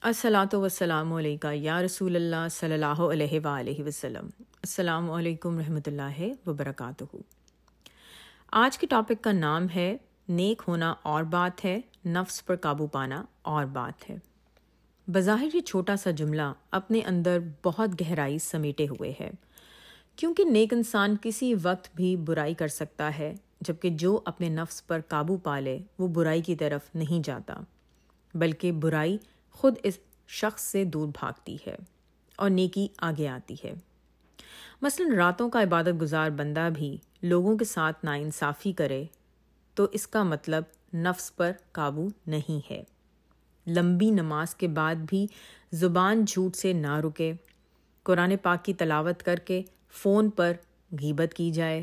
الصلاۃ والسلام علیکہ یا رسول اللہ صلی اللہ علیہ وآلہ وسلم۔ السلام علیکم رحمۃ اللہ وبرکاتہ۔ آج کے ٹاپک کا نام ہے نیک ہونا اور بات ہے، نفس پر قابو پانا اور بات ہے۔ بظاہر یہ چھوٹا سا جملہ اپنے اندر بہت گہرائی سمیٹے ہوئے ہے، کیونکہ نیک انسان کسی وقت بھی برائی کر سکتا ہے، جبکہ جو اپنے نفس پر قابو پا لے وہ برائی کی طرف نہیں جاتا، بلکہ برائی خود اس شخص سے دور بھاگتی ہے اور نیکی آگے آتی ہے۔ مثلاً راتوں کا عبادت گزار بندہ بھی لوگوں کے ساتھ ناانصافی کرے تو اس کا مطلب نفس پر قابو نہیں ہے۔ لمبی نماز کے بعد بھی زبان جھوٹ سے نہ رکے، قرآن پاک کی تلاوت کر کے فون پر غیبت کی جائے،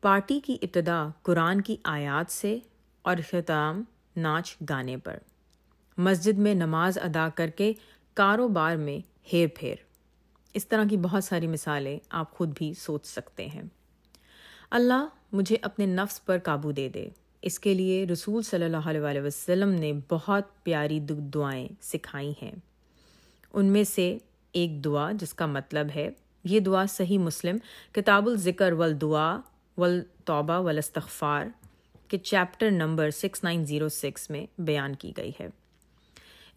پارٹی کی ابتدا قرآن کی آیات سے اور اختتام ناچ گانے پر، مسجد میں نماز ادا کر کے کاروبار میں ہیر پھیر، اس طرح کی بہت ساری مثالیں آپ خود بھی سوچ سکتے ہیں۔ اللہ مجھے اپنے نفس پر قابو دے دے، اس کے لیے رسول صلی اللہ علیہ وآلہ وسلم نے بہت پیاری دعائیں سکھائی ہیں۔ ان میں سے ایک دعا جس کا مطلب ہے، یہ دعا صحیح مسلم کتاب الذکر والدعا والتوبہ والاستغفار کے چیپٹر نمبر 6906 میں بیان کی گئی ہے۔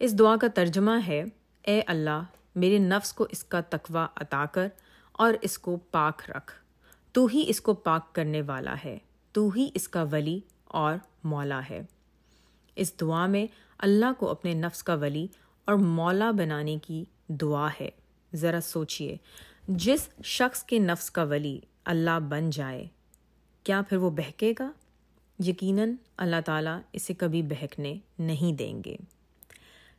اس دعا کا ترجمہ ہے، اے اللہ میرے نفس کو اس کا تقوی عطا کر اور اس کو پاک رکھ، تو ہی اس کو پاک کرنے والا ہے، تو ہی اس کا ولی اور مولا ہے۔ اس دعا میں اللہ کو اپنے نفس کا ولی اور مولا بنانے کی دعا ہے۔ ذرا سوچئے، جس شخص کے نفس کا ولی اللہ بن جائے، کیا پھر وہ بہکے گا؟ یقیناً اللہ تعالیٰ اسے کبھی بہکنے نہیں دیں گے۔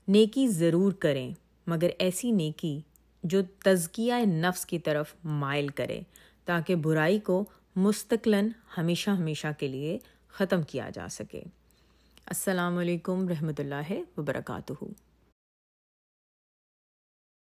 نیکی ضرور کریں، مگر ایسی نیکی جو تزکیہ نفس کی طرف مائل کرے، تاکہ برائی کو مستقلاً ہمیشہ کے لیے ختم کیا جا سکے۔ السلام علیکم رحمۃ اللہ وبرکاتہ۔